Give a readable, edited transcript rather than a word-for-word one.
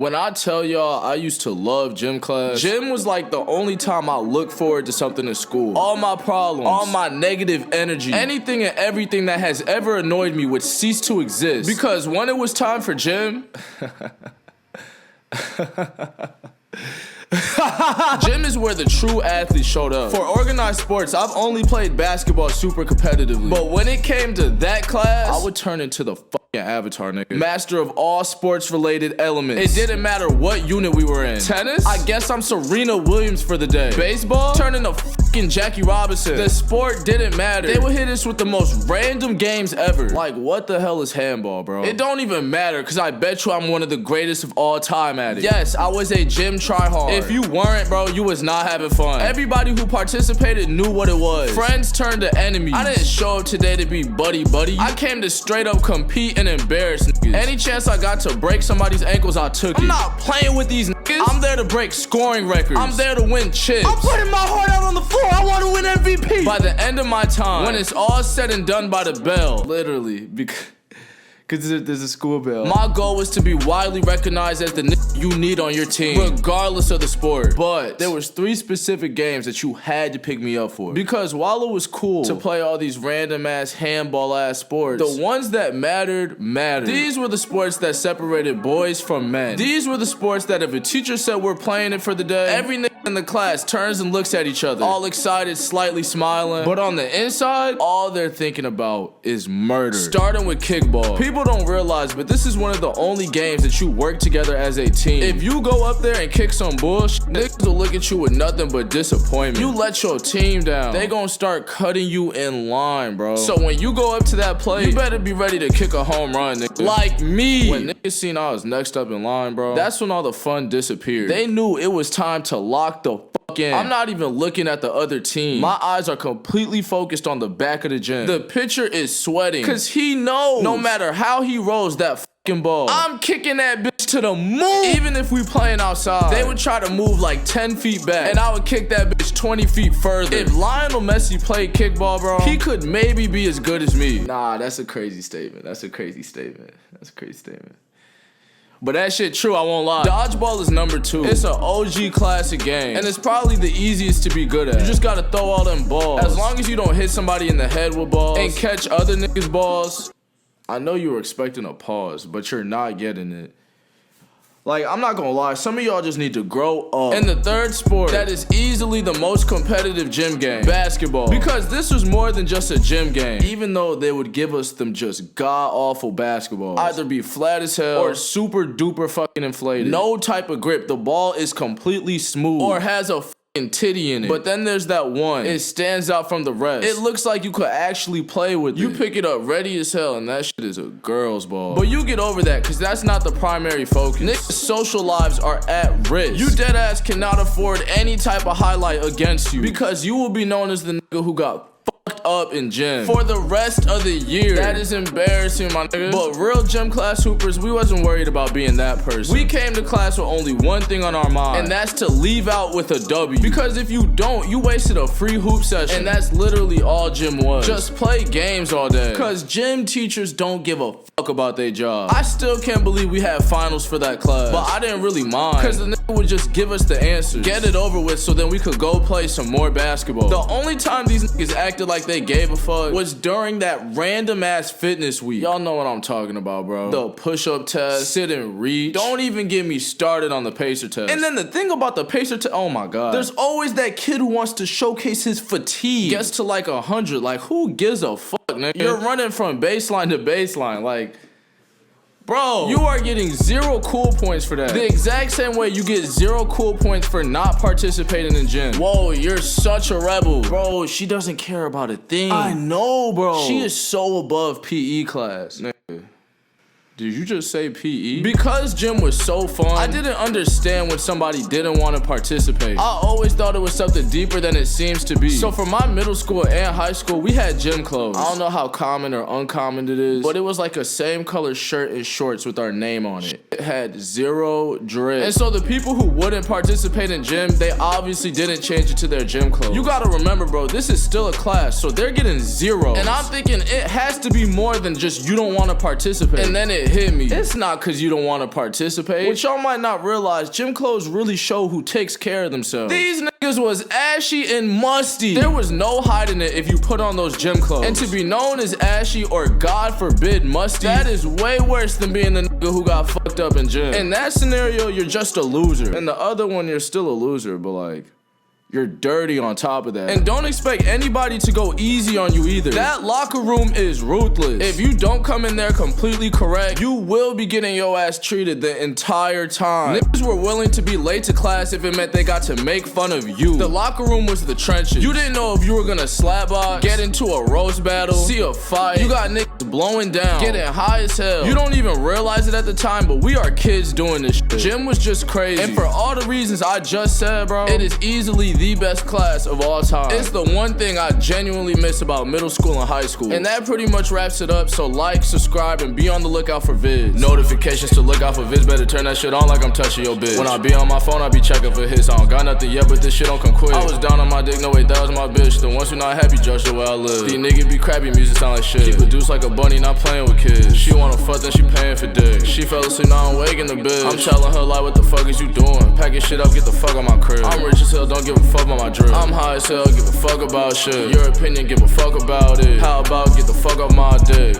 When I tell y'all I used to love gym class, gym was like the only time I looked forward to something in school. All my problems, all my negative energy, anything and everything that has ever annoyed me would cease to exist. Because when it was time for gym, gym is where the true athletes showed up. For organized sports, I've only played basketball super competitively. But when it came to that class, I would turn into the fucking Avatar, nigga. Master of all sports-related elements. It didn't matter what unit we were in. Tennis? I guess I'm Serena Williams for the day. Baseball? Turn into fucking Jackie Robinson. The sport didn't matter. They would hit us with the most random games ever. Like, what the hell is handball, bro? It don't even matter, because I bet you I'm one of the greatest of all time at it. Yes, I was a gym tryhard. If you weren't, bro, you was not having fun. Everybody who participated knew what it was. Friends turned to enemies. I didn't show up today to be buddy-buddy. I came to straight up compete and embarrass niggas. Any chance I got to break somebody's ankles, I took it. I'm not playing with these niggas. I'm there to break scoring records. I'm there to win chips. I'm putting my heart out on the floor. I want to win MVP. By the end of my time, when it's all said and done by the bell, literally, because there's a school bell, my goal was to be widely recognized as the nigga you need on your team, regardless of the sport. But there was 3 specific games that you had to pick me up for. Because while it was cool to play all these random ass handball ass sports, the ones that mattered. These were the sports that separated boys from men. These were the sports that if a teacher said we're playing it for the day, every nigga in the class turns and looks at each other, all excited, slightly smiling. But on the inside, all they're thinking about is murder. Starting with kickball. People don't realize, but this is one of the only games that you work together as a team. If you go up there and kick some bullshit, niggas will look at you with nothing but disappointment. You let your team down, they gonna start cutting you in line, bro. So when you go up to that play, you better be ready to kick a home run, nigga. Like me. When niggas seen I was next up in line, bro, that's when all the fun disappeared. They knew it was time to lock the fuck in. I'm not even looking at the other team. My eyes are completely focused on the back of the gym. The pitcher is sweating, cause he knows no matter how he rolls that fucking ball, I'm kicking that bitch to the moon. Even if we playing outside, they would try to move like 10 feet back, and I would kick that bitch 20 feet further. If Lionel Messi played kickball, bro, he could maybe be as good as me. Nah, that's a crazy statement. But that shit true, I won't lie. Dodgeball is number 2. It's an OG classic game, and it's probably the easiest to be good at. You just gotta throw all them balls. As long as you don't hit somebody in the head with balls and catch other niggas' balls. I know you were expecting a pause, but you're not getting it. Like, I'm not gonna lie, some of y'all just need to grow up. And the third sport that is easily the most competitive gym game, basketball. Because this was more than just a gym game. Even though they would give us them just god-awful basketballs. Either be flat as hell or super duper fucking inflated. No type of grip, the ball is completely smooth or has a titty in it. But then there's that one, it stands out from the rest. It looks like you could actually play with it. You pick it up ready as hell, and that shit is a girl's ball. But you get over that, cause that's not the primary focus. Niggas' social lives are at risk. You deadass cannot afford any type of highlight against you, because you will be known as the nigga who got fucked up in gym for the rest of the year. That is embarrassing, my nigga. But real gym class hoopers, we wasn't worried about being that person. We came to class with only one thing on our mind, and that's to leave out with a W. Because if you don't, you wasted a free hoop session, and that's literally all gym was. Just play games all day. Cause gym teachers don't give a fuck about their job. I still can't believe we had finals for that class, but I didn't really mind, cause the nigga would just give us the answers, get it over with, so then we could go play some more basketball. The only time these niggas acted like they gave a fuck was during that random ass fitness week. Y'all know what I'm talking about, bro. The push-up test, sit and reach. Don't even get me started on the pacer test. And then the thing about the pacer test, oh my god, there's always that kid who wants to showcase his fatigue. Gets to like 100. Like, who gives a fuck, nigga? You're running from baseline to baseline. Like, bro, you are getting 0 cool points for that. The exact same way you get 0 cool points for not participating in gym. Whoa, you're such a rebel. Bro, she doesn't care about a thing. I know, bro. She is so above PE class. Nigga. Did you just say PE? Because gym was so fun, I didn't understand when somebody didn't want to participate. I always thought it was something deeper than it seems to be. So for my middle school and high school, we had gym clothes. I don't know how common or uncommon it is, but it was like a same color shirt and shorts with our name on it. It had 0 drip. And so the people who wouldn't participate in gym, they obviously didn't change it to their gym clothes. You gotta remember, bro, this is still a class, so they're getting 0. And I'm thinking it has to be more than just you don't want to participate. And then it hit me, it's not cause you don't wanna participate. What y'all might not realize, gym clothes really show who takes care of themselves. These niggas was ashy and musty. There was no hiding it if you put on those gym clothes. And to be known as ashy or God forbid musty, that is way worse than being the nigga who got fucked up in gym. In that scenario, you're just a loser. In the other one, you're still a loser, but like, you're dirty on top of that. And don't expect anybody to go easy on you either. That locker room is ruthless. If you don't come in there completely correct, you will be getting your ass treated the entire time. Niggas were willing to be late to class if it meant they got to make fun of you. The locker room was the trenches. You didn't know if you were gonna slap box, get into a roast battle, see a fight. You got niggas blowing down, getting high as hell. You don't even realize it at the time, but we are kids doing this shit. Gym was just crazy. And for all the reasons I just said, bro, it is easily the best class of all time. It's the one thing I genuinely miss about middle school and high school. And that pretty much wraps it up, so like, subscribe, and be on the lookout for vids. Notifications to look out for vids, better turn that shit on like I'm touching your bitch. When I be on my phone, I be checking for hits. I don't got nothing yet, but this shit don't come quick. I was down on my dick, no wait, that was my bitch. The ones who not happy judge the way I live. These niggas be crappy, music sound like shit. She produced like a bunny, not playing with kids. She wanna fuck, then she paying for dick. She fell asleep, now I'm waking the bitch. I'm telling her like, what the fuck is you doing? Packing shit up, get the fuck on my crib. I'm rich as hell, don't give a fuck about my drip. I'm high as hell, give a fuck about shit. Your opinion, give a fuck about it. How about get the fuck off my dick?